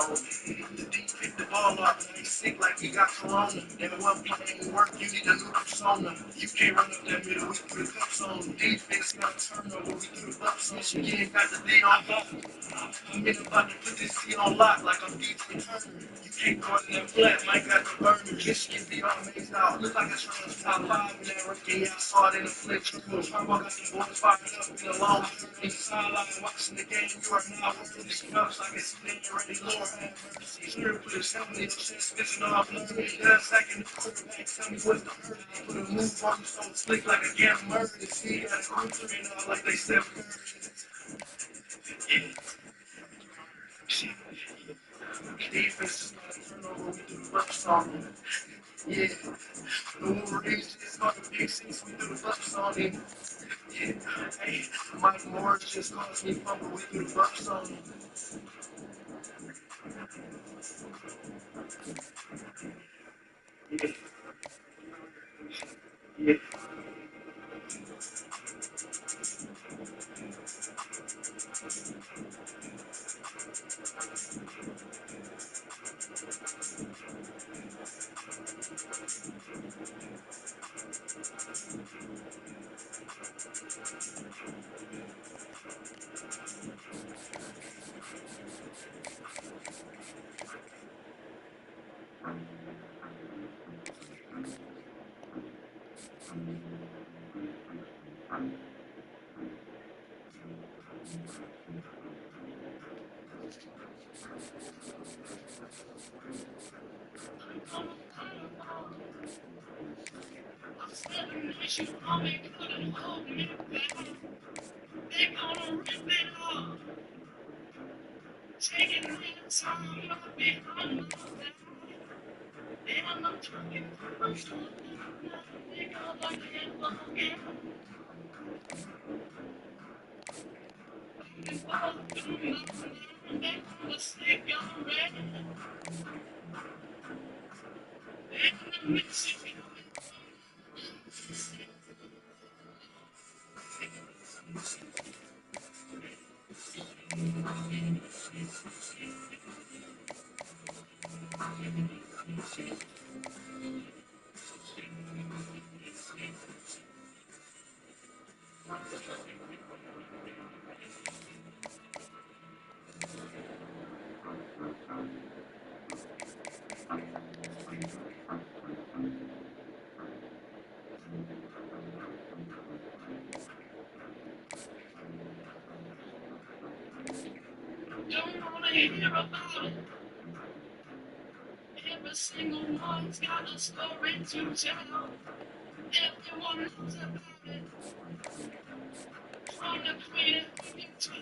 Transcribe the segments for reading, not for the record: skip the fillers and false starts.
Pick the ball up, and he's sick like he got corona. And it wasn't playing work, you need a new persona. You can't run up that middle, we threw the cups on. Defense got turnover, we threw the bucks on. She ain't got the D on lock. I'm in about to put this C on lock like I'm DJ Turner. You can't go in that flat, Mike got the burner. Michigan be all amazed out. Look like a trans top five in that rookie. Yeah, I saw it in the flick. Turbo got the boys fired up in the long term. In the sideline watching the game, you are not working these cups like it's spinning ready. Lord have mercy. Clear put a 70 chest, spitting off learning. That second, the quarterback tell me what's the hurt. I put a move on you so slick like a gamma murder. See, got a crew and all like they said. Yeah. Defense is not a turnover, we do the bucks on him. Yeah. The Wolverines just got the pick six, we do the bucks on him. Yeah. Hey, Mike Morris just caused me fumble, we do the bucks on him. Yeah. Yeah. Don't wanna hear about it. Every single one's got a story to tell. Everyone knows about it. From the queen to the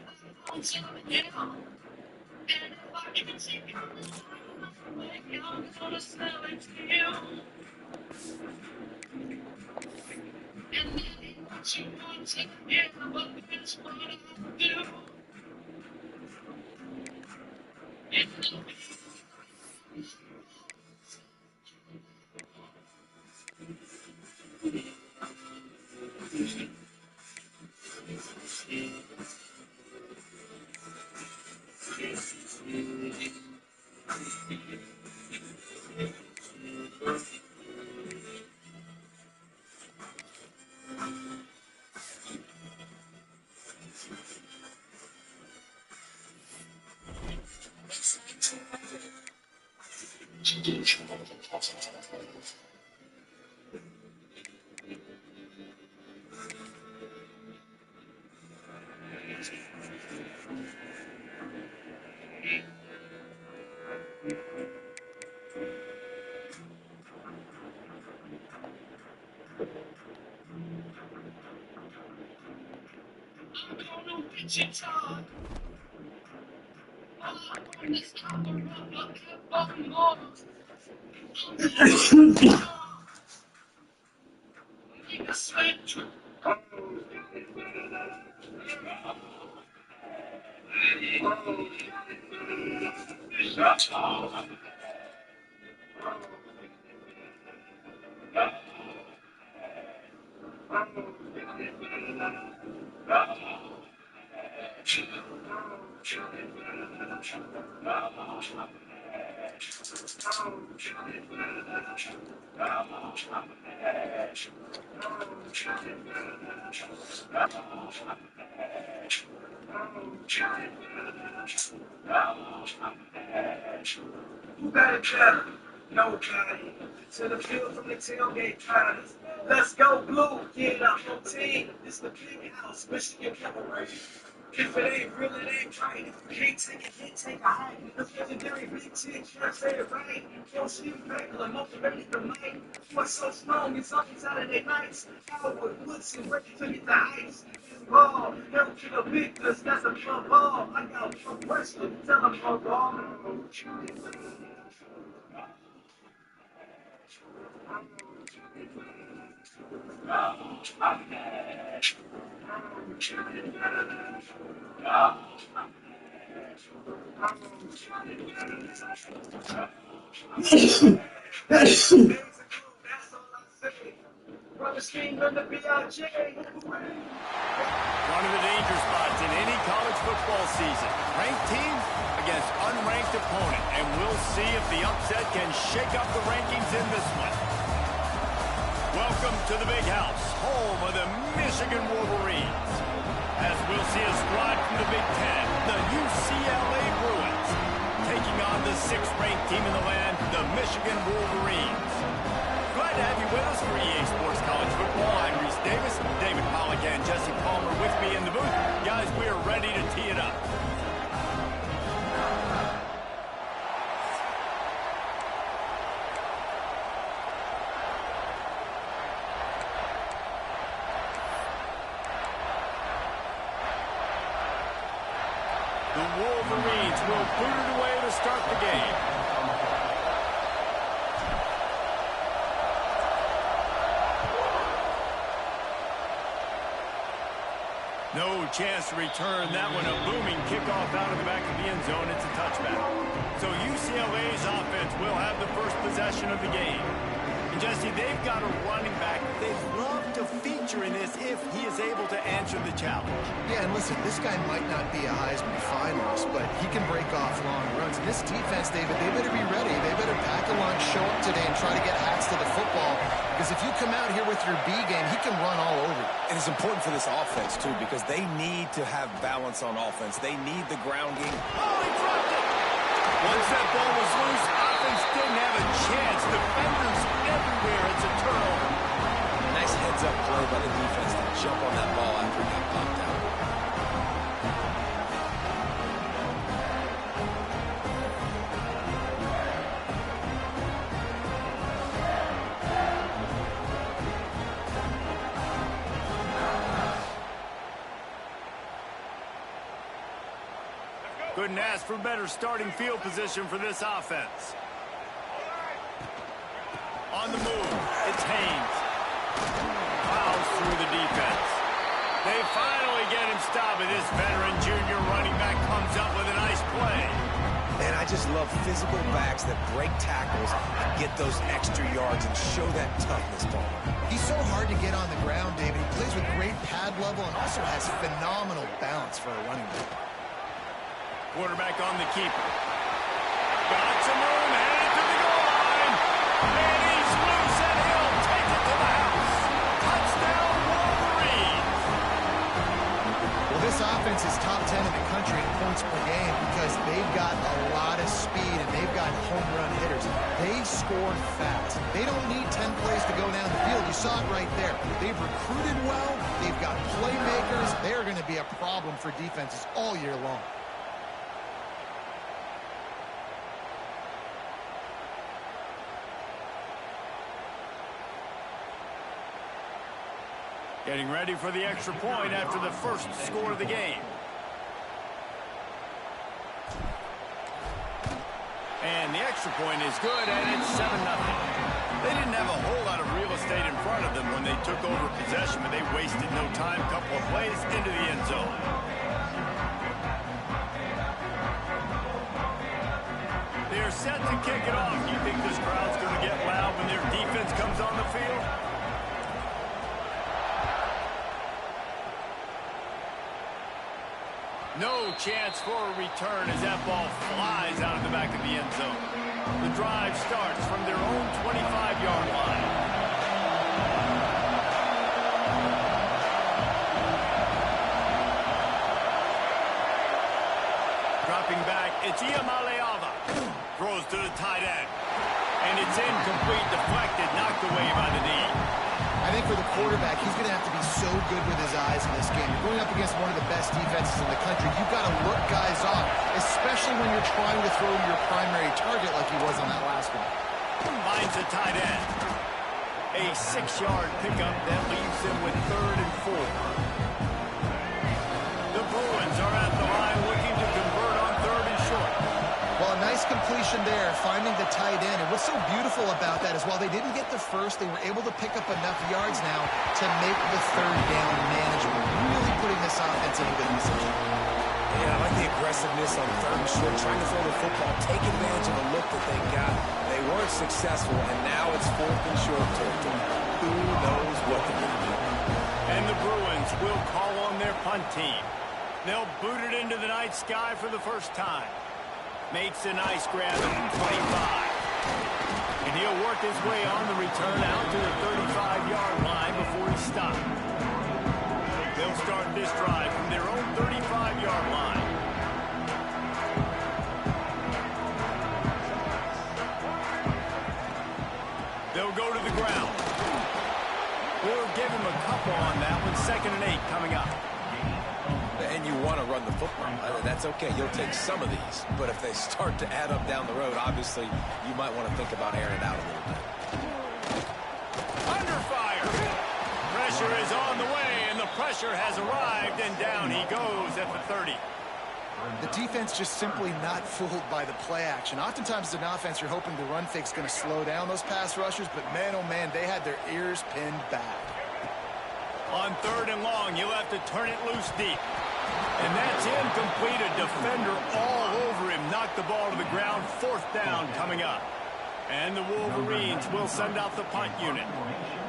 mountain hell. And if I can see coming, gonna sell it to you. And that ain't what you want to hear, but that's what I do. And I'm gonna bitch and talk. All I'm going is cover up a kept on more. Make a sweat. Who got it better? Nobody. To the field from the tailgate riders. Let's go blue, yeah, the whole team. It's the big house, Michigan cavalry. If it ain't real, it ain't right. If you can't take a hit, take a hike. The legendary Big Ten can't say it right. Yo, she regular, motivated the night. What's so strong, it's on Saturday nights. Howard, Woodson, ready to get the ice. Ball, never to the bigness, that's a club ball. I got one question, tell them all ball. One of the danger spots in any college football season. Ranked team against unranked opponent. And we'll see if the upset can shake up the rankings in this one. Welcome to the Big House, home of the Michigan Wolverines. As we'll see a squad from the Big Ten, the UCLA Bruins, taking on the 6th-ranked team in the land, the Michigan Wolverines. Glad to have you with us for EA Sports College Football. I'm Reese Davis, David Pollack, and Jesse Palmer with me in the booth. Guys, we are ready to tee it up. The Wolverines will boot it away to start the game. No chance to return that one. A booming kickoff out of the back of the end zone. It's a touchback. So UCLA's offense will have the first possession of the game. And Jesse, they've got a running back they'd love to feature in this if he is able to answer the challenge. Yeah, and listen, this guy might not be a Heisman finalist, but he can break off long runs. And this defense, David, they better be ready. They better pack a lunch, show up today, and try to get hats to the football. Because if you come out here with your B game, he can run all over you. And it's important for this offense, too, because they need to have balance on offense. They need the ground game. Oh, he dropped it! Once that ball was loose, offense didn't have a chance. Defenders everywhere. It's a turnover. Nice heads-up play by the defense to jump on that ball after it got popped out. Couldn't ask for better starting field position for this offense. On the move, it's Haynes. Plows through the defense. They finally get him stopped, and this veteran junior running back comes up with a nice play. And I just love physical backs that break tackles and get those extra yards and show that toughness, Paul. He's so hard to get on the ground, David. He plays with great pad level and also has phenomenal balance for a running back. Quarterback on the keeper. Got some room, headed to the goal line. And he's loose, and he'll take it to the house. Touchdown, Wolverines. Well, this offense is top 10 in the country in points per game because they've got a lot of speed and they've got home run hitters. They score fast. They don't need 10 plays to go down the field. You saw it right there. They've recruited well. They've got playmakers. They're going to be a problem for defenses all year long. Getting ready for the extra point after the first score of the game. And the extra point is good, and it's 7-0. They didn't have a whole lot of real estate in front of them when they took over possession, but they wasted no time. Couple of plays into the end zone. They're set to kick it off. Do you think this crowd's going to get loud when their defense comes on the field? No chance for a return as that ball flies out of the back of the end zone. The drive starts from their own 25-yard line. Dropping back, it's Iamaleava. Throws to the tight end. And it's incomplete, deflected, knocked away by the knee. I think for the quarterback, he's going to have to be so good with his eyes in this game. You're going up against one of the best defenses in the country. You've got to look guys off, especially when you're trying to throw your primary target like he was on that last one. Finds a tight end. A 6-yard pickup that leaves him with 3rd and 4. The Bruins are at the line looking to convert on 3rd and short. Well, a nice completion there, finding the tight end. And what's so beautiful about that is while they didn't get the first, they were able to pick up enough yards now to make the 3rd down manageable. Really putting this offense in a good position. Yeah, I like the aggressiveness on 3rd and short, trying to throw the football, take advantage of the look that they got. They weren't successful, and now it's 4th and short territory. Who knows what they're going to do? And the Bruins will call on their punt team. They'll boot it into the night sky for the first time. Makes a nice grab at the 25. And he'll work his way on the return out to the 35-yard line before he stops. They'll start this drive from their own 35-yard line. They'll go to the ground. We'll give him a couple on that one. 2nd and 8 coming up. And you want to run the football. That's okay. You'll take some of these. But if they start to add up down the road, obviously, you might want to think about airing it out a little bit. Under fire. Pressure is on the way, and the pressure has arrived, and down he goes at the 30. The defense just simply not fooled by the play action. Oftentimes as an offense, you're hoping the run fake's going to slow down those pass rushers, but man, oh man, they had their ears pinned back. On 3rd and long, you'll have to turn it loose deep. And that's incomplete. A defender all over him. Knocked the ball to the ground. 4th down coming up. And the Wolverines will send out the punt unit.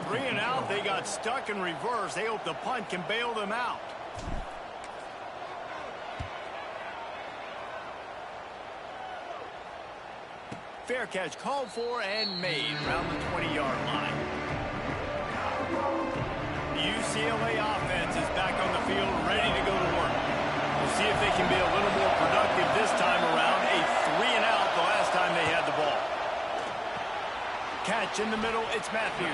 3 and out. They got stuck in reverse. They hope the punt can bail them out. Fair catch called for and made around the 20-yard line. The UCLA offense is back on the field, ready to go to work. We'll see if they can be a little more productive this time around. A 3 and out the last time they had the ball. Catch in the middle, it's Matthews.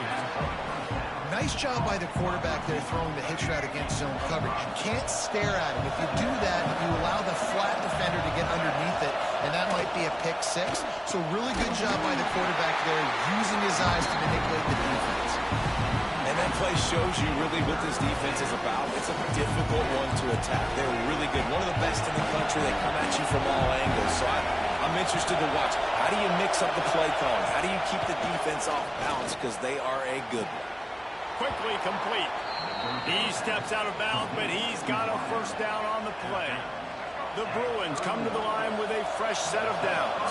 Nice job by the quarterback there throwing the hitch route against zone coverage. You can't stare at him. If you do that, you allow the flat defender to get underneath it, and that might be a pick 6. So really good job by the quarterback there, using his eyes to manipulate the defense. And that play shows you really what this defense is about. It's a difficult one to attack. They're really good. One of the best in the country. They come at you from all angles. So I'm I'm interested to watch. How do you mix up the play calling? How do you keep the defense off balance? Because they are a good one. Quickly complete. He steps out of bounds, but he's got a first down on the play. The Bruins come to the line with a fresh set of downs.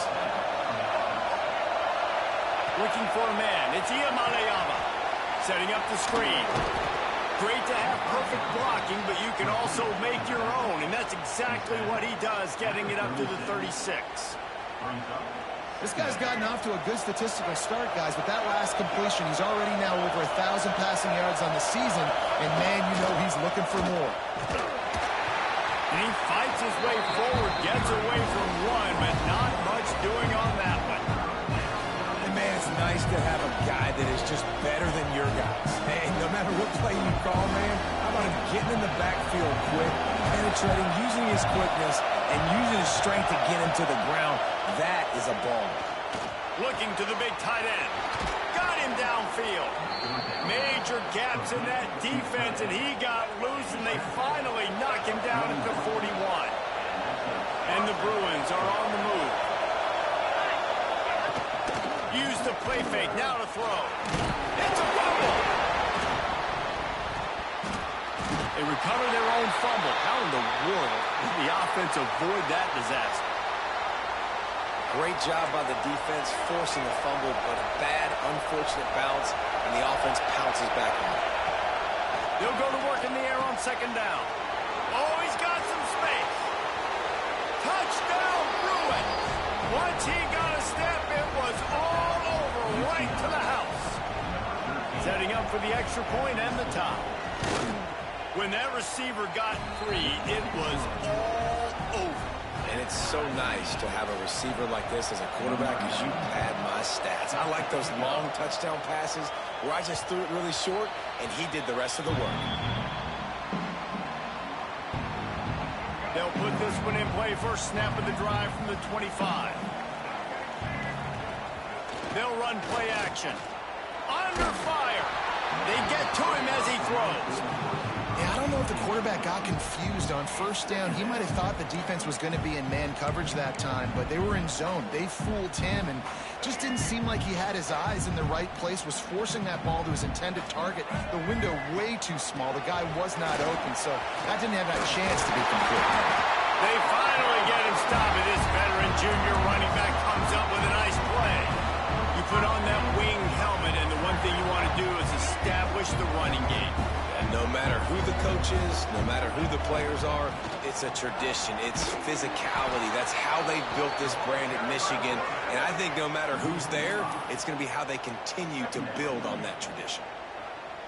Looking for a man. It's Iamaleava. Setting up the screen. Great to have perfect blocking, but you can also make your own, and that's exactly what he does, getting it up to the 36. This guy's gotten off to a good statistical start, guys. With that last completion, he's already now over 1,000 passing yards on the season, and man, you know he's looking for more. And he fights his way forward, gets away from one, but not much doing on that one. And man, it's nice to have a guy that is just better than your guys. Hey, no matter what play you call, man, how about him getting in the backfield quick, penetrating, using his quickness, and using his strength to get him to the ground. That is a ball. Looking to the big tight end. Got him downfield. Major gaps in that defense, and he got loose, and they finally knock him down at the 41. And the Bruins are on the move. Use the play fake, now to throw. It's a fumble. They recover their own fumble. How in the world did the offense avoid that disaster? Great job by the defense forcing the fumble, but a bad, unfortunate bounce, and the offense pounces back on it. They'll go to work in the air on second down. Oh, he's got some space. Touchdown, Bruins. Once he got a step, it was all over, right to the house. Setting up for the extra point and the tie. When that receiver got free, it was all over. And it's so nice to have a receiver like this as a quarterback because you pad my stats. I like those long touchdown passes where I just threw it really short and he did the rest of the work. They'll put this one in play. First snap of the drive from the 25. They'll run play action. Under fire. They get to him as he throws. Yeah, I don't know if the quarterback got confused on first down. He might have thought the defense was going to be in man coverage that time, but they were in zone. They fooled him and just didn't seem like he had his eyes in the right place, was forcing that ball to his intended target. The window way too small. The guy was not open, so that didn't have that chance to be complete. They finally get him stopped. This veteran junior running back comes up with a nice play. You put on that wing helmet, and the one thing you want to do is establish the running game. And no matter who the coach is, no matter who the players are, it's a tradition. It's physicality. That's how they built this brand at Michigan. And I think no matter who's there, it's going to be how they continue to build on that tradition.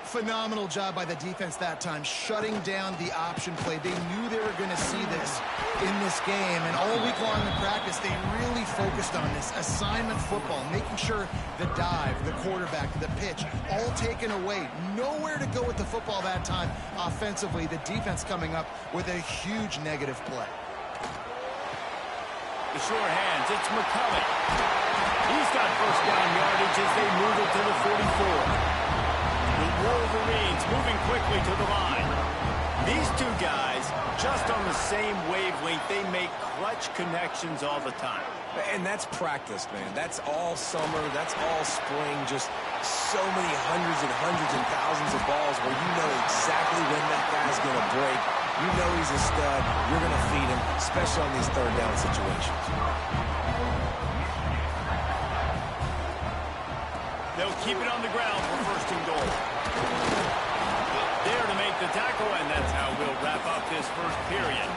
Phenomenal job by the defense that time, shutting down the option play. They knew they were going to see this in this game, and all week long in practice, they really focused on this assignment football, making sure the dive, the quarterback, the pitch, all taken away. Nowhere to go with the football that time offensively. The defense coming up with a huge negative play. The sure hands, it's McCulley. He's got first down yardage as they move it to the 44. The Wolverines moving quickly to the line. These two guys, just on the same wavelength, they make clutch connections all the time. And that's practice, man. That's all summer. That's all spring. Just so many hundreds and thousands of balls where you know exactly when that guy's going to break. You know he's a stud. You're going to feed him, especially on these third down situations. They'll keep it on the ground for first and goal. There to make the tackle, and that's how we'll wrap up this first period.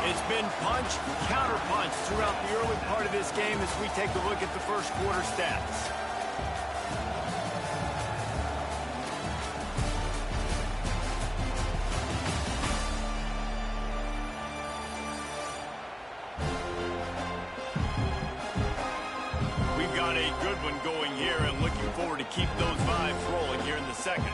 It's been punch, counter-punch throughout the early part of this game as we take a look at the first quarter stats. We've got a good one going here and looking forward to keep those vibes rolling here in the second.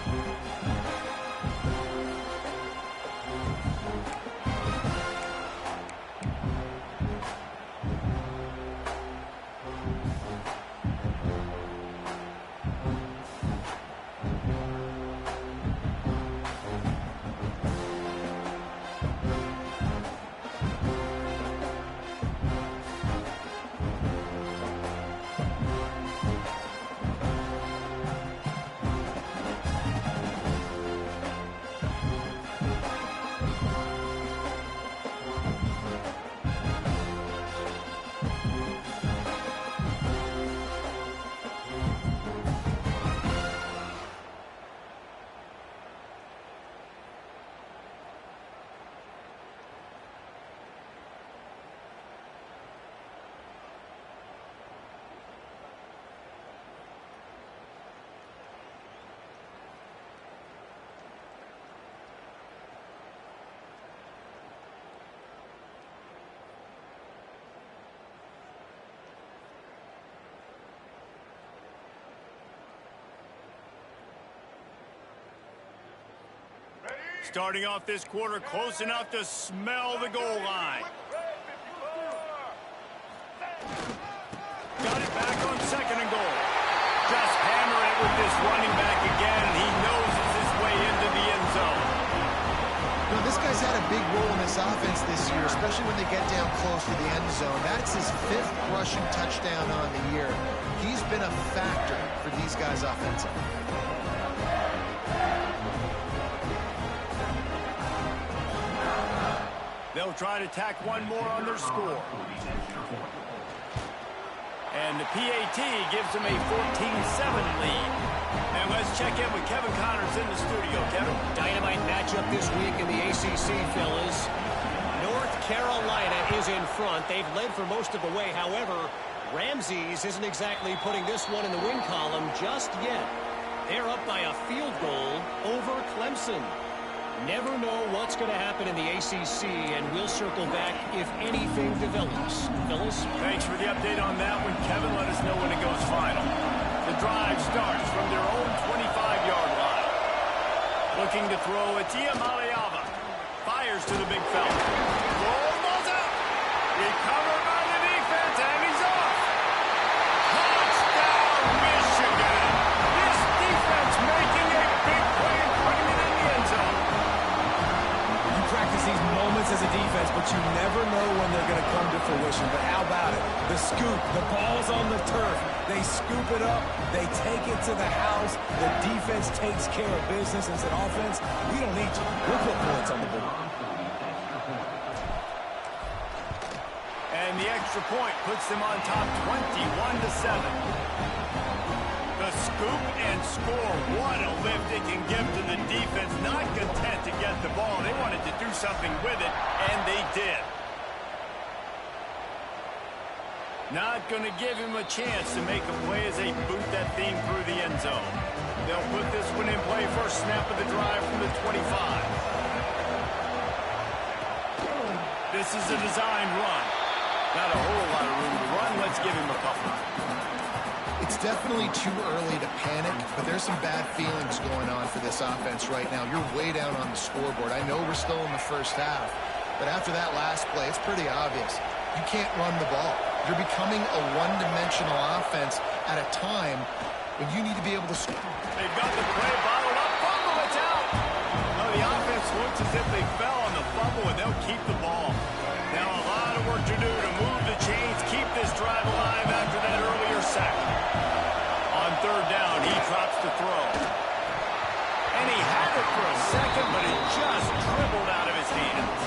Starting off this quarter close enough to smell the goal line. Got it back on second and goal. Just hammer it with this running back again, and he noses his way into the end zone. You know, this guy's had a big role in this offense this year, especially when they get down close to the end zone. That's his 5th rushing touchdown on the year. He's been a factor for these guys offensively. They'll try to tack one more on their score. And the PAT gives them a 14-7 lead. And let's check in with Kevin Connors in the studio. Kevin? Dynamite matchup this week in the ACC, fellas. North Carolina is in front. They've led for most of the way. However, Ramses isn't exactly putting this one in the win column just yet. They're up by a field goal over Clemson. Never know what's going to happen in the ACC, and we'll circle back if anything develops. Fellas? Thanks for the update on that one. Kevin, let us know when it goes final. The drive starts from their own 25-yard line. Looking to throw, it's Iamaleava. Fires to the big fella. Ball's out. Recovered by the defense, and he's off. Touchdown, Michigan. This defense making a big play and putting it in the end zone. Practice these moments as a defense, but you never know when they're going to come to fruition. But how about it? The scoop, the ball's on the turf. They scoop it up. They take it to the house. The defense takes care of business and said, offense, we don't need you. We'll put points on the board. And the extra point puts them on top 21-7. The scoop and score. What a lift it can give to the defense. Not content to get the ball. They wanted to do something with it, and they did. Not going to give him a chance to make a play as they boot that thing through the end zone. They'll put this one in play first snap of the drive from the 25. This is a designed run. Not a whole lot of room to run. Let's give him a couple. It's definitely too early to panic, but there's some bad feelings going on for this offense right now. You're way down on the scoreboard. I know we're still in the first half, but after that last play, it's pretty obvious. You can't run the ball. You're becoming a one-dimensional offense at a time when you need to be able to score. They've got the play bottled up. Fumble, it's out. No, the offense looks as if they fell on the fumble, and they'll keep the ball. Now a lot of work to do to move the chains, keep this drive alive after that earlier sack. On third down, he drops the throw. And he had it for a second, but it just dribbled out of his hands.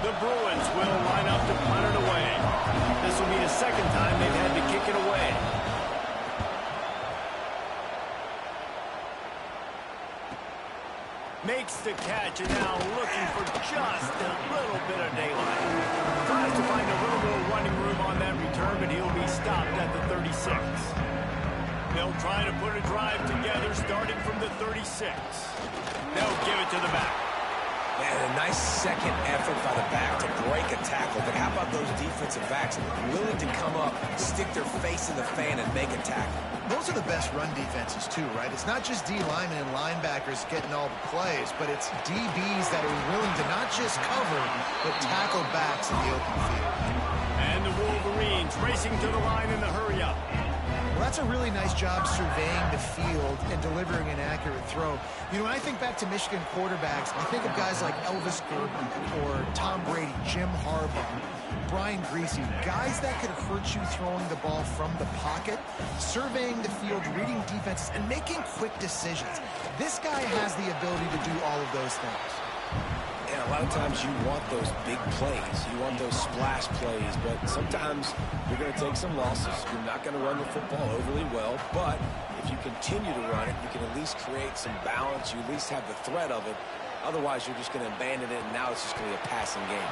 The Bruins will line up to punt it away. This will be the second time they've had to kick it away. Makes the catch, and now looking for just a little bit of daylight. Tries to find a little more running room on that return, but he'll be stopped at the 36. They'll try to put a drive together starting from the 36. They'll give it to the back. Man, a nice second effort by the back to break a tackle, but how about those defensive backs willing to come up, stick their face in the fan, and make a tackle? Those are the best run defenses, too, right? It's not just D-linemen and linebackers getting all the plays, but it's DBs that are willing to not just cover, but tackle backs in the open field. And the Wolverines racing to the line in the hurry-up. Well, that's a really nice job surveying the field and delivering an accurate throw. You know, when I think back to Michigan quarterbacks, I think of guys like Elvis Gordon or Tom Brady, Jim Harbaugh, Brian Griese, guys that could hurt you throwing the ball from the pocket, surveying the field, reading defenses, and making quick decisions. This guy has the ability to do all of those things. And a lot of times you want those big plays. You want those splash plays, but sometimes you're going to take some losses. You're not going to run the football overly well, but if you continue to run it, you can at least create some balance. You at least have the threat of it. Otherwise, you're just going to abandon it, and now it's just going to be a passing game.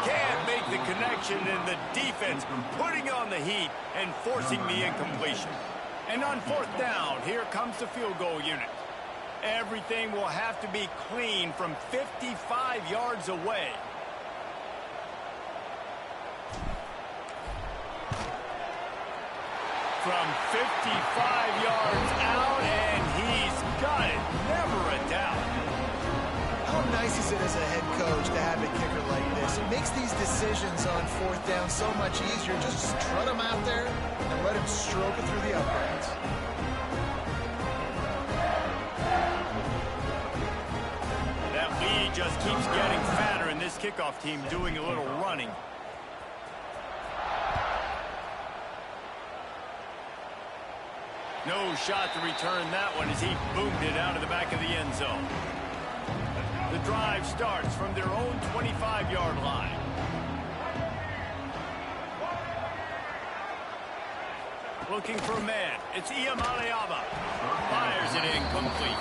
Can't make the connection, and the defense putting on the heat and forcing the incompletion. And on fourth down, here comes the field goal unit. Everything will have to be clean from 55 yards away. from 55 yards out, and he's got it. Never a doubt. How nice is it as a head coach to have a kicker like this? It makes these decisions on fourth down so much easier. Just strut him out there and let him stroke it through the uprights. That lead just keeps getting fatter, and this kickoff team doing a little running. No shot to return that one as he boomed it out of the back of the end zone. The drive starts from their own 25-yard line. Looking for a man. It's Iamaleava. Fires it incomplete.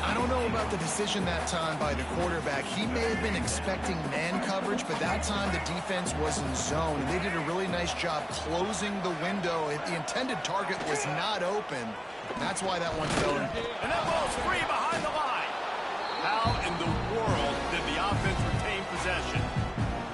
I don't know about the decision that time by the quarterback. He may have been expecting man coverage, but that time the defense was in zone, and they did a really nice job closing the window. The intended target was not open. That's why that one fell. And that ball's free behind the line. How in the world did the offense retain possession?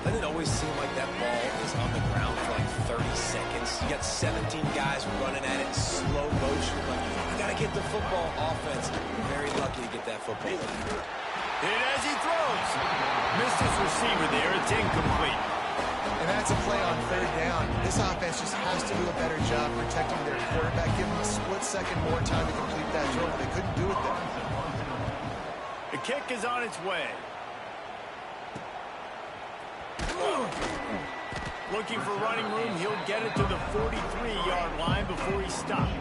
Doesn't it always seem like that ball is on the ground for like 30 seconds? You got 17 guys running at it in slow motion. Like, you got to get the football. Offense, very lucky to get that football. Hit as he throws. Missed his receiver there. It's incomplete. And that's a play on third down. This offense just has to do a better job protecting their quarterback. Give them a split second more time to complete that throw. They couldn't do it there. The kick is on its way. Looking for running room. He'll get it to the 43-yard line before he stopped.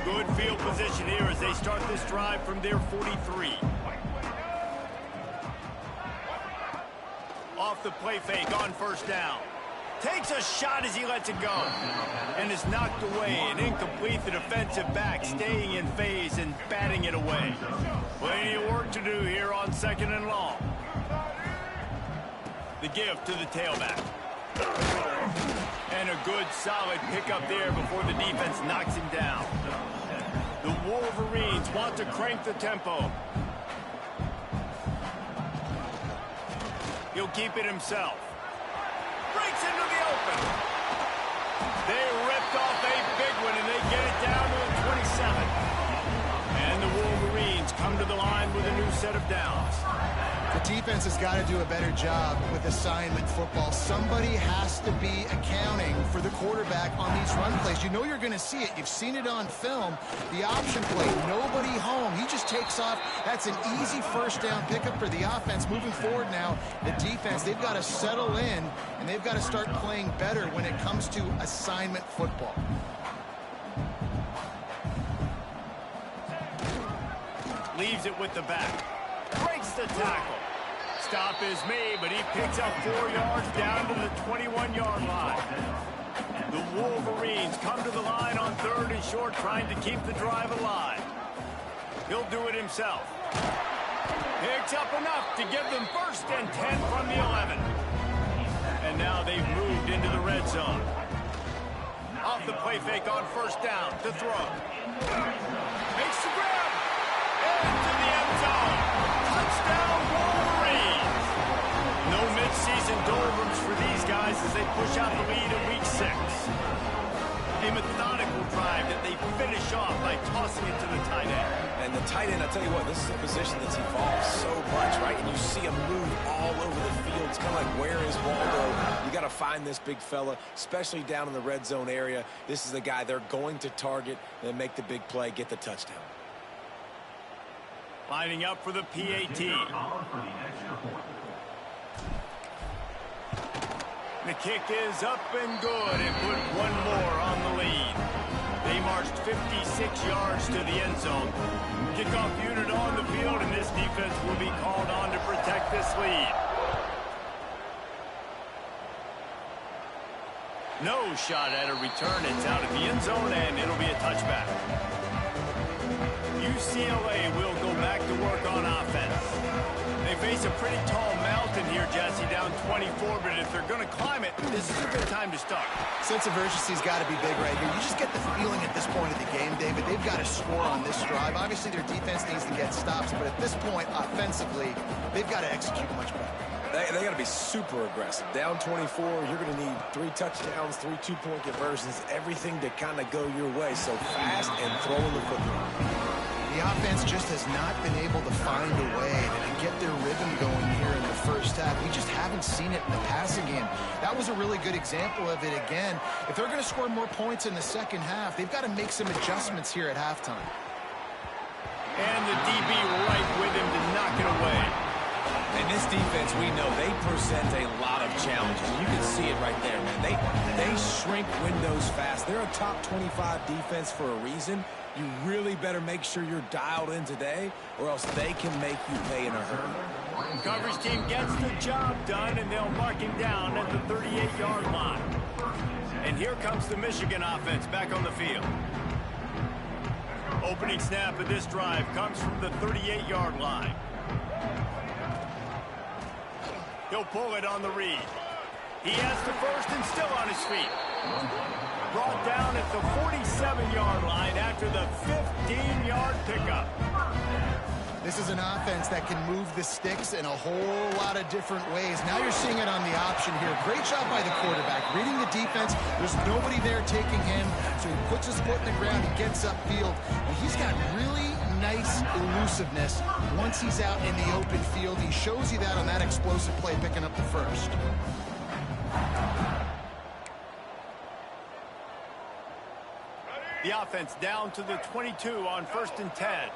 Good field position here as they start this drive from their 43. Off the play fake on first down. Takes a shot as he lets it go. And is knocked away and incomplete. The defensive back staying in phase and batting it away. Plenty of work to do here on second and long. The give to the tailback. And a good solid pickup there before the defense knocks him down. The Wolverines want to crank the tempo. He'll keep it himself. Breaks into the open. They ripped off a big one, and they get it down to the 27. And the Wolverines come to the line with a new set of downs. The defense has got to do a better job with assignment football. Somebody has to be accounting for the quarterback on these run plays. You know you're going to see it. You've seen it on film. The option play, nobody home. He just takes off. That's an easy first down pickup for the offense. Moving forward now, the defense, they've got to settle in, and they've got to start playing better when it comes to assignment football. Leaves it with the back. Breaks the tackle. Stop is made, but he picks up 4 yards down to the 21-yard line. The Wolverines come to the line on third and short, trying to keep the drive alive. He'll do it himself. Picks up enough to give them first and 10 from the 11. And now they've moved into the red zone. Off the play fake on first down to throw. Makes the grab. Into the end zone. Touchdown, Wolverines. No midseason doldrums for these guys as they push out the lead in week 6. A methodical drive that they finish off by tossing it to the tight end. And the tight end, I'll tell you what, this is a position that's evolved so much, right? And you see him move all over the field. It's kind of like, where is Waldo? You got to find this big fella, especially down in the red zone area. This is the guy they're going to target and make the big play, get the touchdown. Lining up for the PAT. The kick is up and good and put one more on the lead. They marched 56 yards to the end zone. Kickoff unit on the field, and this defense will be called on to protect this lead. No shot at a return. It's out of the end zone, and it'll be a touchback. UCLA will go back to work on offense. They face a pretty tall mountain here, Jesse, down 24, but if they're going to climb it, this is a good time to start. Sense of urgency's got to be big right here. You just get the feeling at this point of the game, David, they've got to score on this drive. Obviously, their defense needs to get stops, but at this point, offensively, they've got to execute much better. They got to be super aggressive. Down 24, you're going to need 3 touchdowns, 3 two-point conversions, everything to kind of go your way. So fast and throwing the football. The offense just has not been able to find a way to get their rhythm going here in the first half. We just haven't seen it in the passing game. That was a really good example of it again. If they're going to score more points in the second half, they've got to make some adjustments here at halftime. And the DB right with him to knock it away. And this defense, we know, they present a lot of challenges. You can see it right there, man. They shrink windows fast. They're a top 25 defense for a reason. You really better make sure you're dialed in today, or else they can make you pay in a hurry. Coverage team gets the job done, and they'll mark him down at the 38-yard line. And here comes the Michigan offense back on the field. Opening snap of this drive comes from the 38-yard line. He'll pull it on the read. He has the first and still on his feet. Brought down at the 47-yard line after the 15-yard pickup. This is an offense that can move the sticks in a whole lot of different ways. Now you're seeing it on the option here. Great job by the quarterback. Reading the defense, there's nobody there taking him, so he puts his foot in the ground, he gets upfield, and he's got really nice elusiveness once he's out in the open field. He shows you that on that explosive play, picking up the first. The offense down to the 22 on 1st and 10.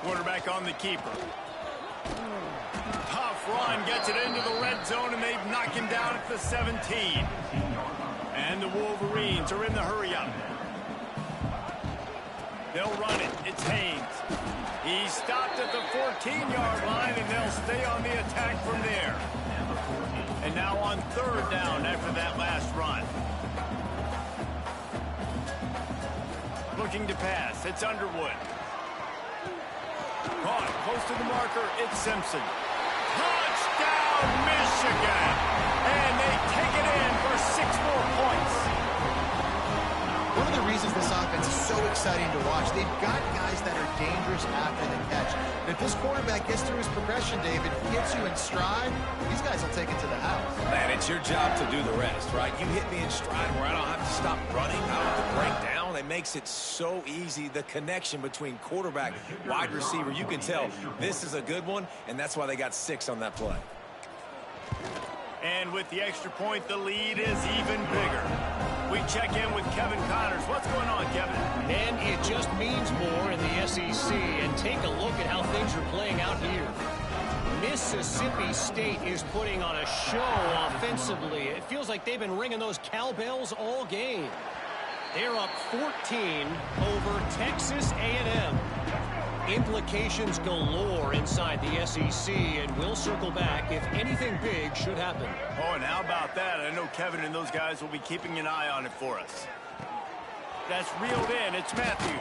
Quarterback on the keeper. Tough run, gets it into the red zone, and they knock him down at the 17. And the Wolverines are in the hurry-up. They'll run it. It's Haynes. He's stopped at the 14-yard line, and they'll stay on the attack from there. And now on 3rd down after that last run. Looking to pass. It's Underwood. Caught close to the marker. It's Simpson. Touchdown, Michigan! And they take it in for 6 more points. One of the reasons this offense is so exciting to watch, they've got guys that are dangerous after the catch. And if this quarterback gets through his progression, David, hits you in stride, these guys will take it to the house. Man, it's your job to do the rest, right? You hit me in stride where I don't have to stop running. I don't have to break down. It makes it so easy, the connection between quarterback, wide receiver. You can tell this is a good one, and that's why they got 6 on that play. And with the extra point, the lead is even bigger. We check in with Kevin Connors. What's going on, Kevin? And it just means more in the SEC. And take a look at how things are playing out here. Mississippi State is putting on a show offensively. It feels like they've been ringing those cowbells all game. They're up 14 over Texas A&M. Implications galore inside the SEC, and we'll circle back if anything big should happen. Oh, and how about that? I know Kevin and those guys will be keeping an eye on it for us. That's reeled in. It's Matthews.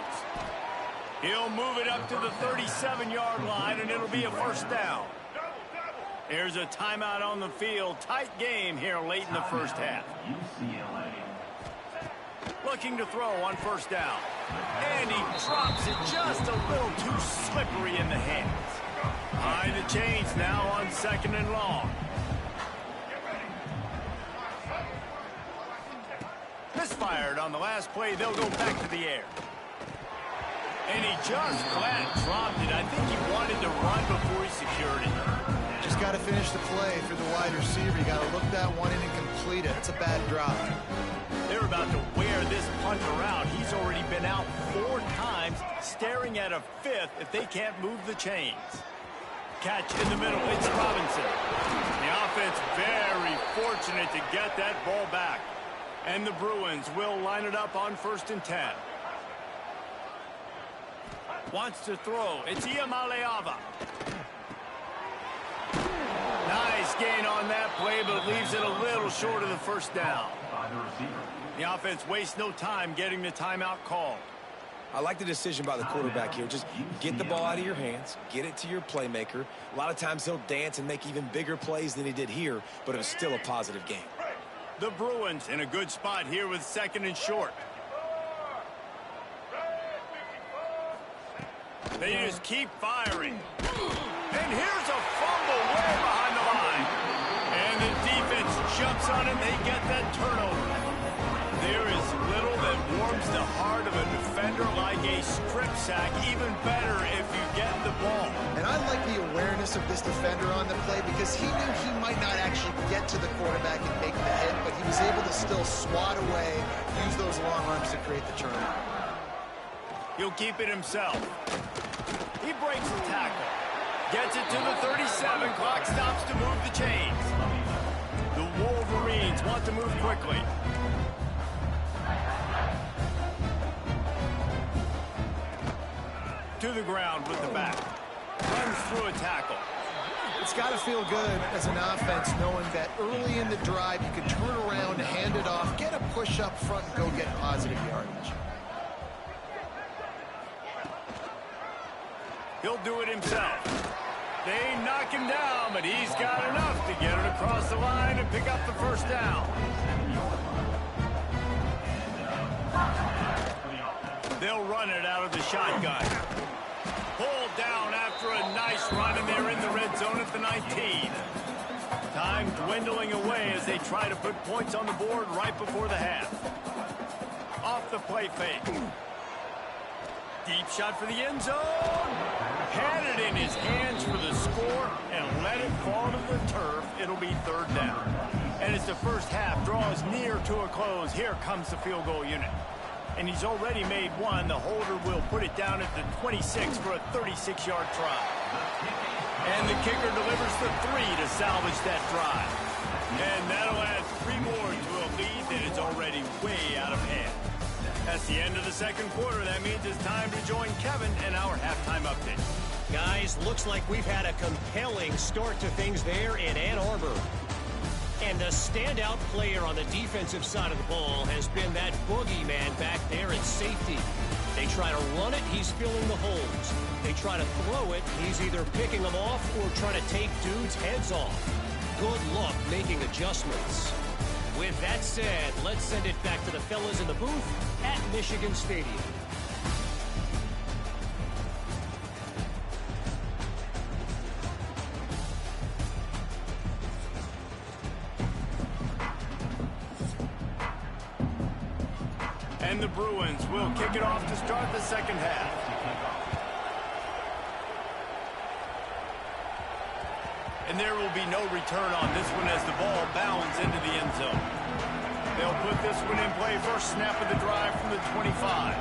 He'll move it up to the 37-yard line, and it'll be a 1st down. There's a timeout on the field. Tight game here late in the first half. Looking to throw on 1st down. And he drops it just a little too slippery in the hands. Behind the chains now on 2nd and long. Misfired on the last play. They'll go back to the air. And he just flat dropped it. I think he wanted to run before he secured it. Just got to finish the play for the wide receiver. You got to look that one in and complete it. It's a bad drop. They're about to wear this punter out. He's already been out 4 times, staring at a 5th if they can't move the chains. Catch in the middle. It's Robinson. The offense very fortunate to get that ball back. And the Bruins will line it up on 1st and 10. Wants to throw. It's Iamaleava. Nice gain on that play, but leaves it a little short of the 1st down. The offense wastes no time getting the timeout called. I like the decision by the quarterback here. Just get the ball out of your hands, get it to your playmaker. A lot of times he'll dance and make even bigger plays than he did here, but it was still a positive game. The Bruins in a good spot here with 2nd and short. They just keep firing. And here's a fumble way behind the line. And the defense jumps on it, and they get that turnover. There is little that warms the heart of a defender like a strip sack, even better if you get the ball. And I like the awareness of this defender on the play because he knew he might not actually get to the quarterback and make the hit, but he was able to still swat away, use those long arms to create the turnover. He'll keep it himself. He breaks the tackle. Gets it to the 37. Clock stops to move the chains. The Wolverines want to move quickly. To the ground with the back. Runs through a tackle. It's got to feel good as an offense knowing that early in the drive you can turn around, hand it off, get a push up front, and go get positive yardage. He'll do it himself. They knock him down, but he's got enough to get it across the line and pick up the first down. They'll run it out of the shotgun. Pulled down after a nice run, and they're in the red zone at the 19. Time dwindling away as they try to put points on the board right before the half. Off the play fake. Deep shot for the end zone. Had it in his hands for the score and let it fall to the turf. It'll be third down. And as the first half draws near to a close, here comes the field goal unit. And he's already made one. The holder will put it down at the 26 for a 36-yard try. And the kicker delivers the 3 to salvage that drive. And that'll add 3 more to a lead that is already way out of hand. That's the end of the second quarter. That means it's time to join Kevin and our halftime update. Guys, looks like we've had a compelling start to things there in Ann Arbor. And the standout player on the defensive side of the ball has been that boogeyman back there at safety. They try to run it, he's filling the holes. They try to throw it, he's either picking them off or trying to take dudes' heads off. Good luck making adjustments. With that said, let's send it back to the fellas in the booth at Michigan Stadium. And the Bruins will kick it off to start the second half. And there will be no return on this one as the ball bounds into the end zone. They'll put this one in play. First snap of the drive from the 25.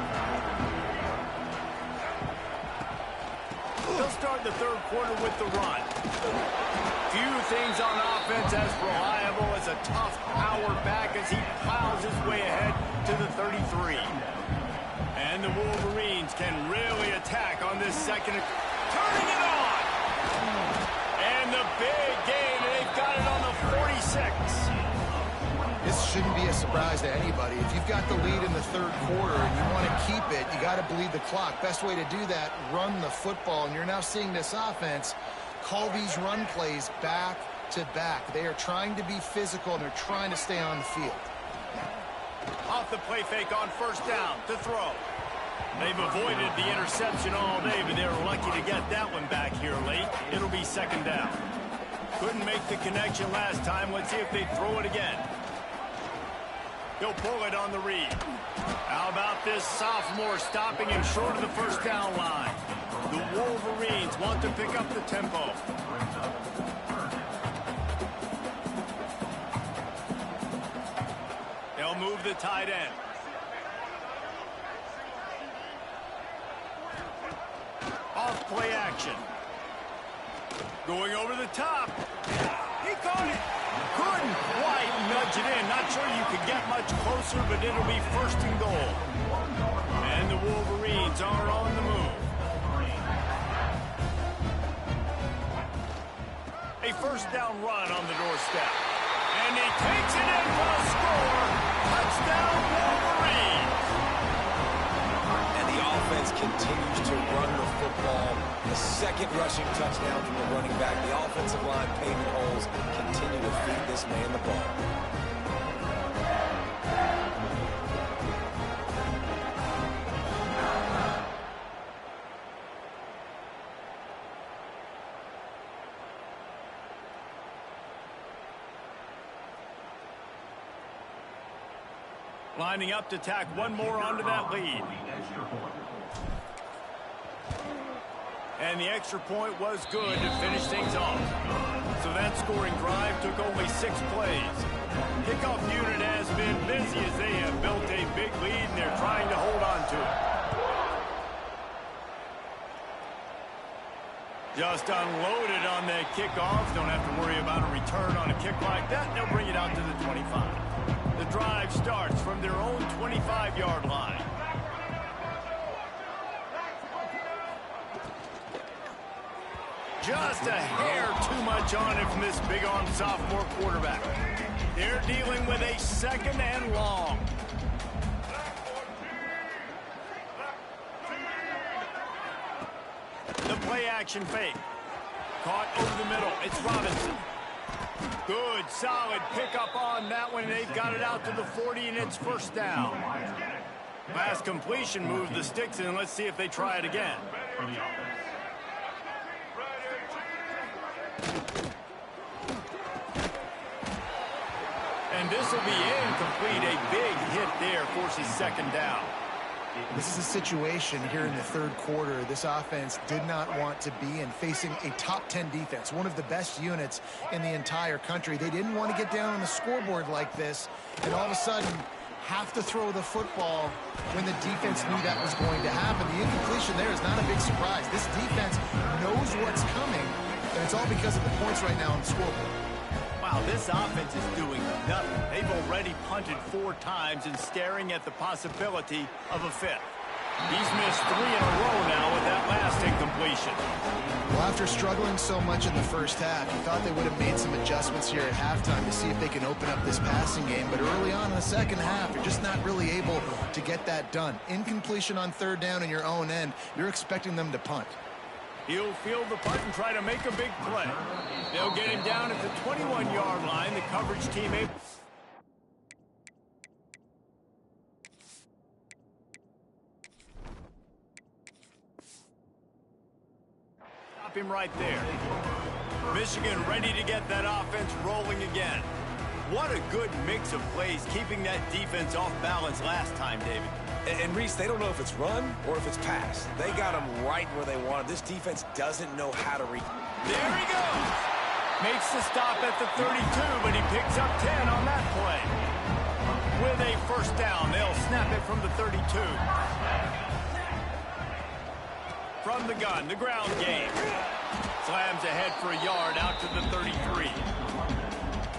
They'll start the third quarter with the run. Few things on offense as reliable as a tough power back as he plows his way ahead to the 33. And the Wolverines can really attack on this second. Turning it on! And the big gain, and they've got it on the 46. This shouldn't be a surprise to anybody. If you've got the lead in the third quarter and you want to keep it, you got to bleed the clock. Best way to do that, run the football. And you're now seeing this offense call these run plays back to back. They are trying to be physical, and they're trying to stay on the field. Off the play fake on first down to throw. They've avoided the interception all day, but they're lucky to get that one back here late. It'll be second down. Couldn't make the connection last time. Let's see if they throw it again. He'll pull it on the read. How about this sophomore stopping him short of the first down line? The Wolverines want to pick up the tempo. They'll move the tight end. Off play action. Going over the top. He caught it. Couldn't quite nudge it in. Not sure you could get much closer, but it'll be first and goal. And the Wolverines are on the move. A first down run on the doorstep. And he takes it in for a score. Touchdown, Wolverines. And the offense continues to run the football. The second rushing touchdown from the running back. The offensive line paving holes continue to feed this man the ball. Lining up to tack one more onto that lead. And the extra point was good to finish things off. So that scoring drive took only 6 plays. Kickoff unit has been busy as they have built a big lead and they're trying to hold on to it. Just unloaded on that kickoff. Don't have to worry about a return on a kick like that. They'll bring it out to the 25. The drive starts from their own 25-yard line. Just a hair too much on it from this big-arm sophomore quarterback. They're dealing with a 2nd and long. The play-action fake. Caught over the middle. It's Robinson. Good, solid pickup on that one. They've got it out to the 40, and it's 1st down. Last completion moved the sticks in. Let's see if they try it again. And this will be incomplete. A big hit there forces 2nd down. This is a situation here in the 3rd quarter this offense did not want to be in, facing a top 10 defense, one of the best units in the entire country. They didn't want to get down on the scoreboard like this and all of a sudden have to throw the football when the defense knew that was going to happen. The incompletion there is not a big surprise. This defense knows what's coming, and it's all because of the points right now on the scoreboard. Wow, this offense is doing nothing. They've already punted 4 times and staring at the possibility of a 5th. He's missed 3 in a row now with that last incompletion. Well, after struggling so much in the first half, you thought they would have made some adjustments here at halftime to see if they can open up this passing game. But early on in the second half, you're just not really able to get that done. Incompletion on 3rd down in your own end, you're expecting them to punt. He'll field the punt and try to make a big play. They'll get him down at the 21-yard line. The coverage team able... Stop him right there. Michigan ready to get that offense rolling again. What a good mix of plays, keeping that defense off balance last time, David. And Reese, they don't know if it's run or if it's pass. They got them right where they want it. This defense doesn't know how to read. There he goes. Makes the stop at the 32, but he picks up 10 on that play. With a 1st down, they'll snap it from the 32. From the gun, the ground game. Slams ahead for a yard out to the 33.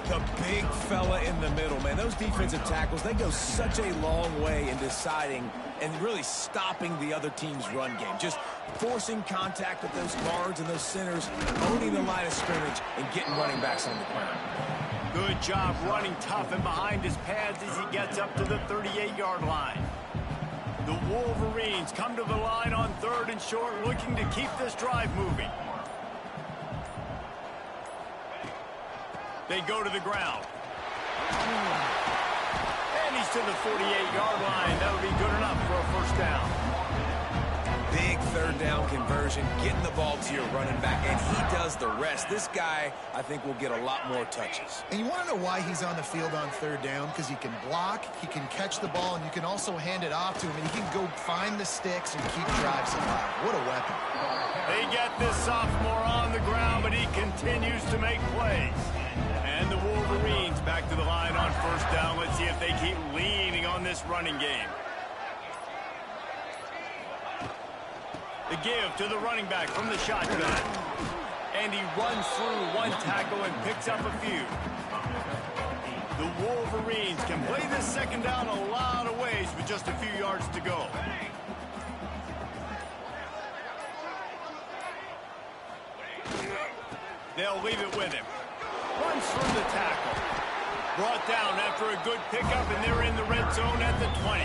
The big fella in the middle, man. Those defensive tackles, they go such a long way in deciding and really stopping the other team's run game. Just forcing contact with those guards and those centers, owning the line of scrimmage, and getting running backs on the ground. Good job running tough and behind his pads as he gets up to the 38-yard line. The Wolverines come to the line on 3rd and short, looking to keep this drive moving. They go to the ground. And he's to the 48-yard line. That would be good enough for a 1st down. Big 3rd down conversion, getting the ball to your running back, and he does the rest. This guy, I think, will get a lot more touches. And you want to know why he's on the field on 3rd down? Because he can block, he can catch the ball, and you can also hand it off to him, and he can go find the sticks and keep drives alive. What a weapon. They get this sophomore on the ground, but he continues to make plays. And the Wolverines back to the line on 1st down. Let's see if they keep leaning on this running game. The give to the running back from the shotgun. And he runs through 1 tackle and picks up a few. The Wolverines can play this 2nd down a lot of ways with just a few yards to go. They'll leave it with him. Runs through the tackle. Brought down after a good pickup, and they're in the red zone at the 20.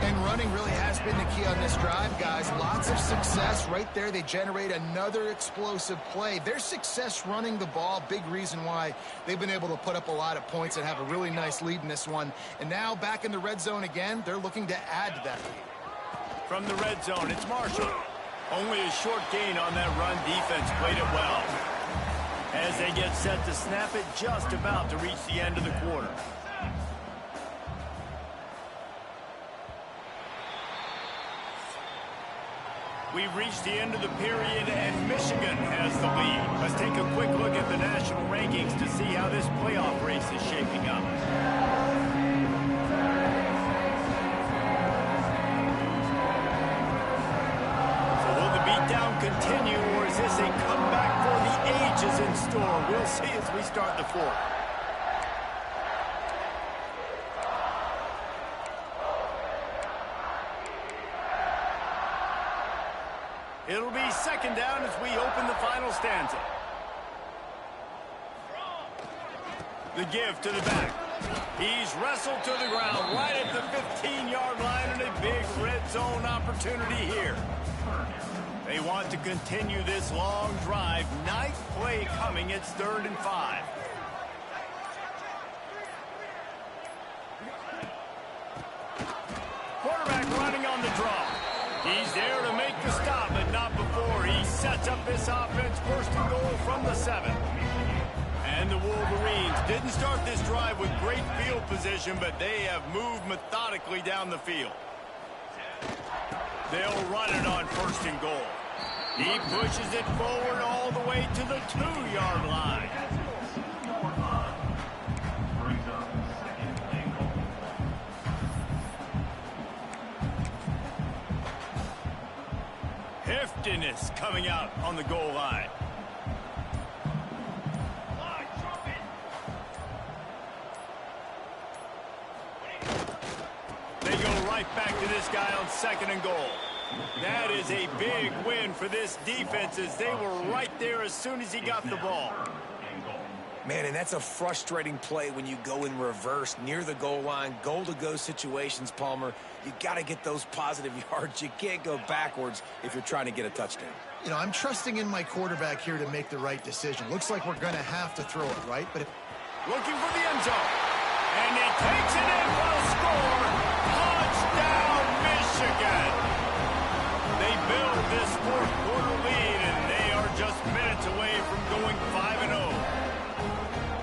And running really has been the key on this drive, guys. Lots of success right there. They generate another explosive play. Their success running the ball, big reason why they've been able to put up a lot of points and have a really nice lead in this one. And now back in the red zone again, they're looking to add to that lead. From the red zone, it's Marshall. Only a short gain on that run. Defense played it well. As they get set to snap it, just about to reach the end of the quarter. We've reached the end of the period, and Michigan has the lead. Let's take a quick look at the national rankings to see how this playoff race is shaping up. So will the beatdown continue, or is this a comeback for the ages in store? We'll see as we start the fourth. It'll be second down as we open the final stanza. The give to the back. He's wrestled to the ground right at the 15-yard line, and a big red zone opportunity here. They want to continue this long drive. Nice play coming. It's 3rd and 5. Quarterback running on the draw. He's there to make the stop, but not before he sets up this offense. 1st and goal from the 7. And the Wolverines didn't start this drive with great field position, but they have moved methodically down the field. They'll run it on 1st and goal. He pushes it forward all the way to the 2-yard line. Heftiness coming out on the goal line. They go right back to this guy on 2nd and goal. That is a big win for this defense, as they were right there as soon as he got the ball. Man, and that's a frustrating play when you go in reverse near the goal line, goal-to-go situations, Palmer. You got to get those positive yards. You can't go backwards if you're trying to get a touchdown. You know, I'm trusting in my quarterback here to make the right decision. Looks like we're going to have to throw it, right? But looking for the end zone. And he takes it in for a score. Touchdown, Michigan. They build this 4th quarter lead, and they are just minutes away from going 5-0.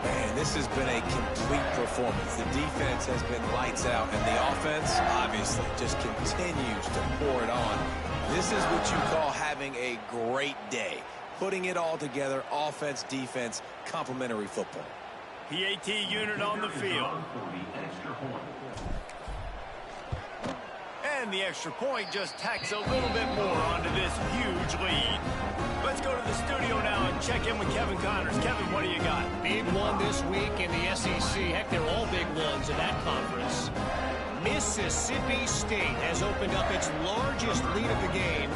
Man, this has been a complete performance. The defense has been lights out, and the offense, obviously, just continues to pour it on. This is what you call having a great day. Putting it all together, offense, defense, complementary football. PAT unit on the field. And the extra point just tacks a little bit more onto this huge lead. Let's go to the studio now and check in with Kevin Connors. Kevin, what do you got? Big one this week in the SEC. Heck, they're all big ones in that conference. Mississippi State has opened up its largest lead of the game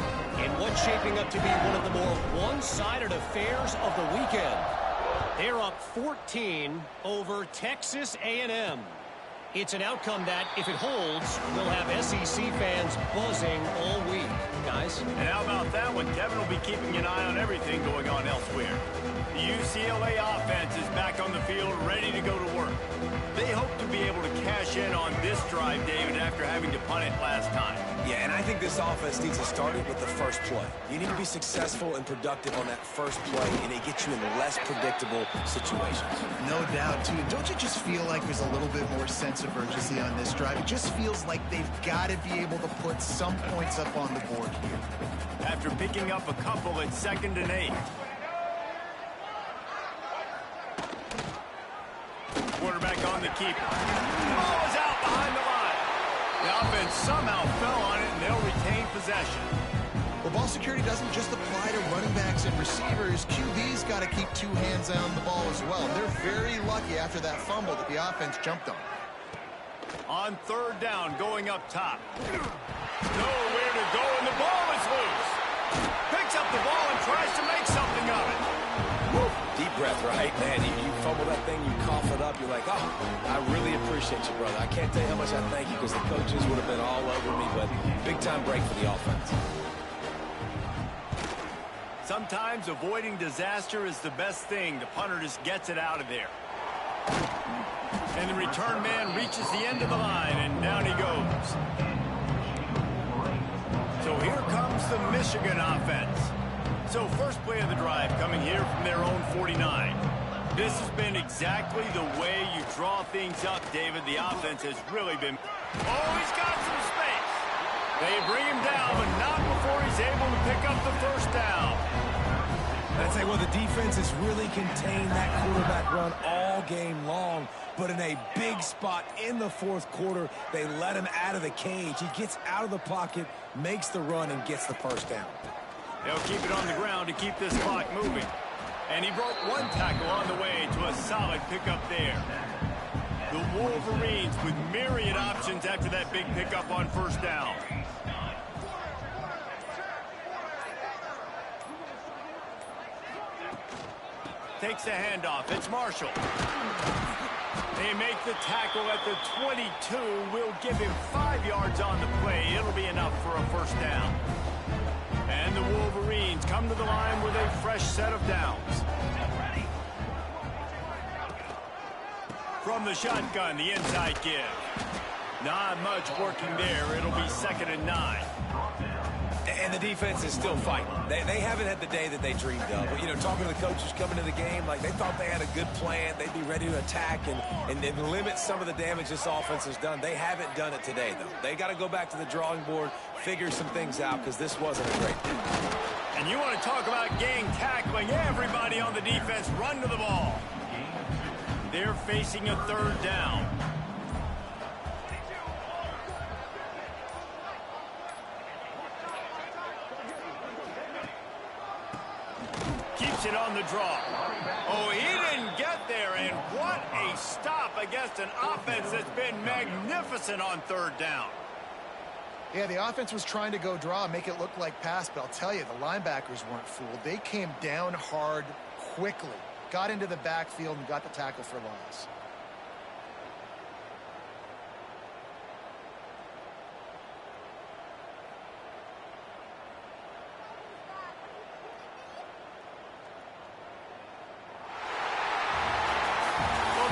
in what's shaping up to be one of the more one-sided affairs of the weekend. They're up 14 over Texas A&M. It's an outcome that, if it holds, will have SEC fans buzzing all week. Guys? And how about that one? Kevin will be keeping an eye on everything going on elsewhere. The UCLA offense is back on the field, ready to go to work. They hope to be able to cash in on this drive, David, after having to punt it last time. Yeah, and I think this offense needs to start it with the first play. You need to be successful and productive on that first play, and it gets you in less predictable situations. no doubt, too. Don't you just feel like there's a little bit more sense of urgency on this drive? It just feels like they've got to be able to put some points up on the board here. After picking up a couple at 2nd and 8. Quarterback on the keeper. The ball is out behind the line. The offense somehow fell on it, and they'll retain possession. Well, ball security doesn't just apply to running backs and receivers. QB's got to keep 2 hands on the ball as well. They're very lucky after that fumble that the offense jumped on. On 3rd down, going up top. Nowhere to go, and the ball is loose. Picks up the ball and tries to make something of it. Woo. Deep breath, right? Man, you fumble that thing, you cough it up, you're like, oh, I really appreciate you, brother. I can't tell you how much I thank you, because the coaches would have been all over me, but big-time break for the offense. Sometimes avoiding disaster is the best thing. The punter just gets it out of there. And the return man reaches the end of the line, and down he goes. So here comes the Michigan offense. So first play of the drive coming here from their own 49. This has been exactly the way you draw things up, David. The offense has really been... Oh, he's got some space. They bring him down, but not before before he's able to pick up the first down. I'd say, well, the defense has really contained that quarterback run all game long, but in a big spot in the fourth quarter, they let him out of the cage. He gets out of the pocket, makes the run, and gets the first down. They'll keep it on the ground to keep this clock moving. And he broke one tackle on the way to a solid pickup there. The Wolverines with myriad options after that big pickup on first down. Takes the handoff. It's Marshall. They make the tackle at the 22. Will give him 5 yards on the play. It'll be enough for a first down. And the Wolverines come to the line with a fresh set of downs. From the shotgun, the inside give. Not much working there. It'll be 2nd and 9. And the defense is still fighting. They haven't had the day that they dreamed of. But, you know, talking to the coaches coming to the game, like they thought they had a good plan. They'd be ready to attack and limit some of the damage this offense has done. They haven't done it today, though. They got to go back to the drawing board, figure some things out, because this wasn't a great day. And you want to talk about gang tackling. Everybody on the defense run to the ball. They're facing a 3rd down. Keeps it on the draw. Oh, he didn't get there, and what a stop against an offense that's been magnificent on 3rd down. Yeah, the offense was trying to go draw, make it look like pass, but I'll tell you, the linebackers weren't fooled. They came down hard quickly, got into the backfield, and got the tackle for loss.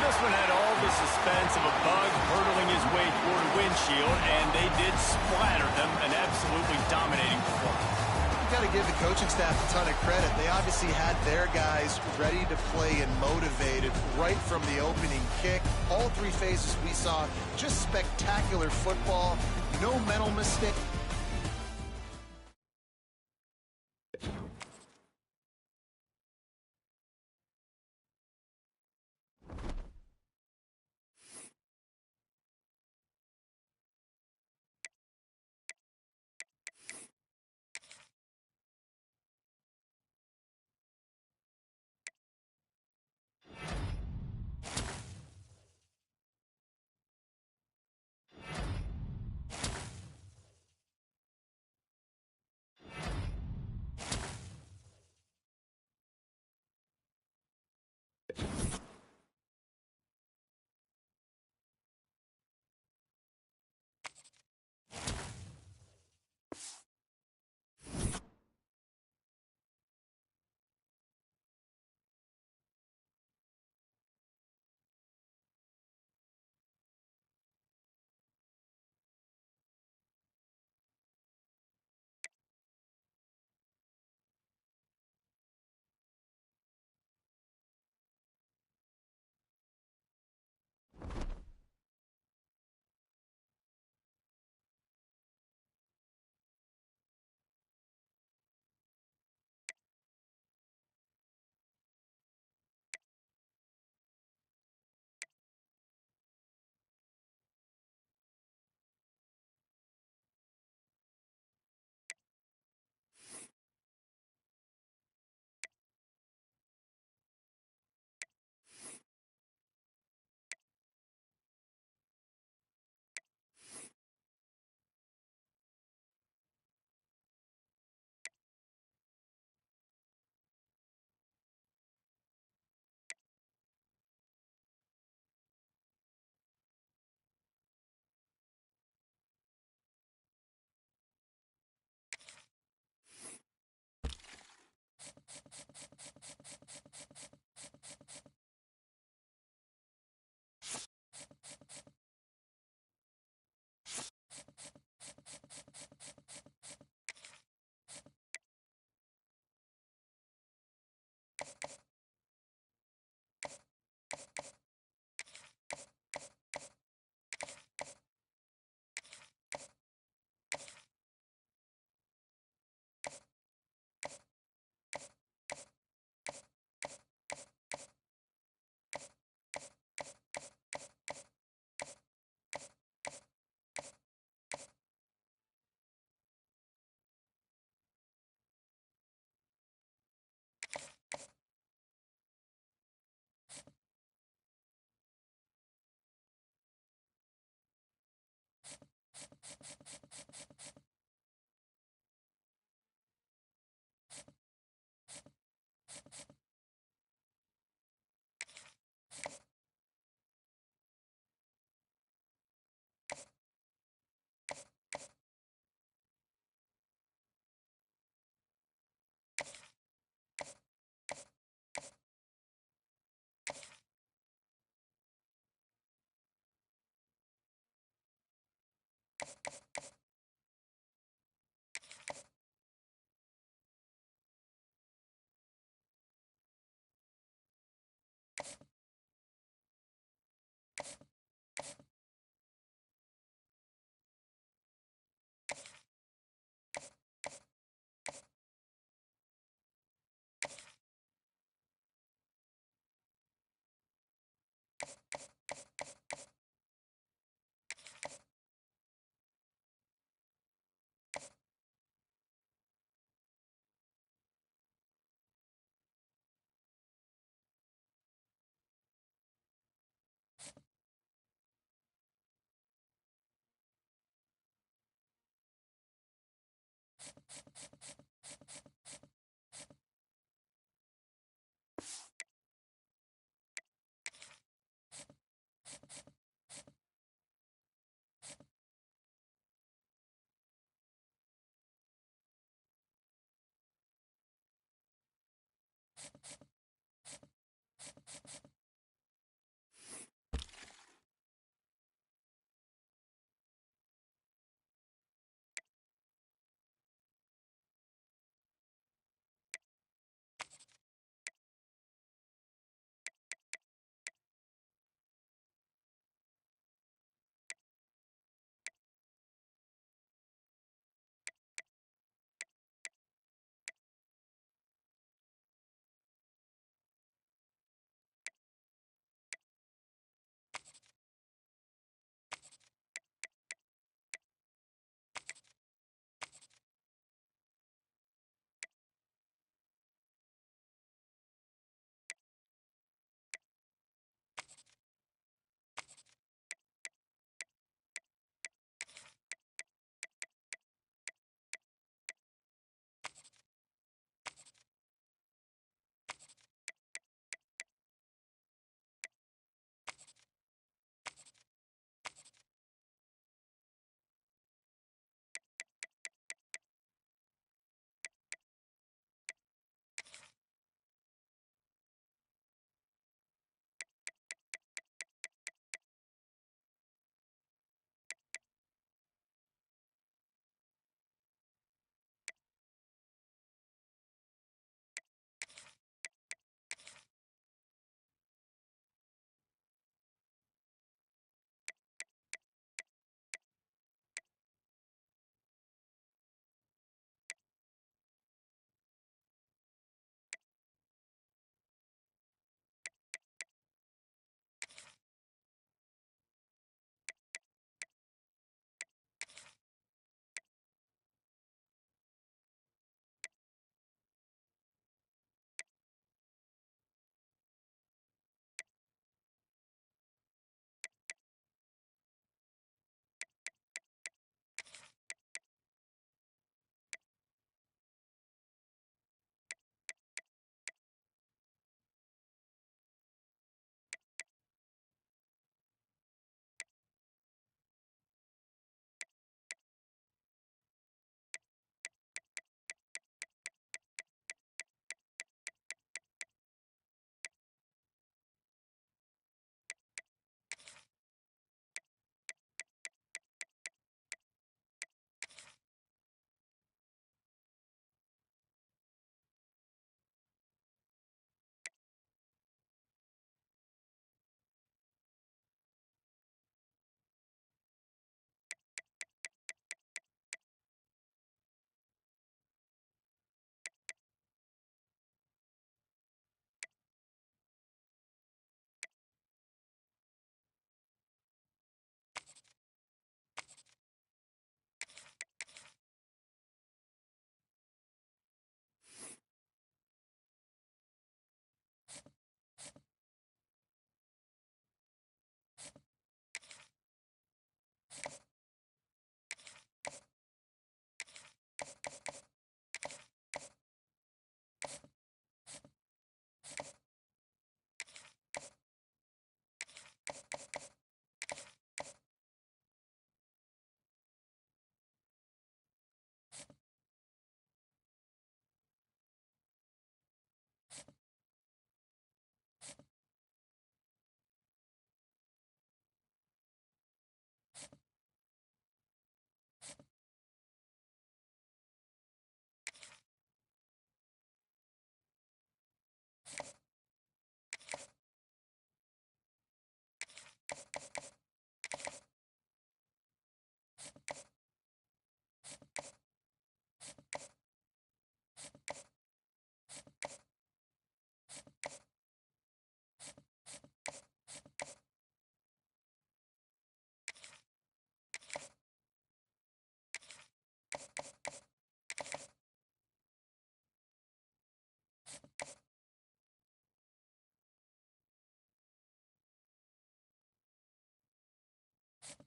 This one had all the suspense of a bug hurtling his way toward a windshield, and they did splatter them, an absolutely dominating performance. You got to give the coaching staff a ton of credit. They obviously had their guys ready to play and motivated right from the opening kick. All 3 phases we saw, just spectacular football, no mental mistake.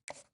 you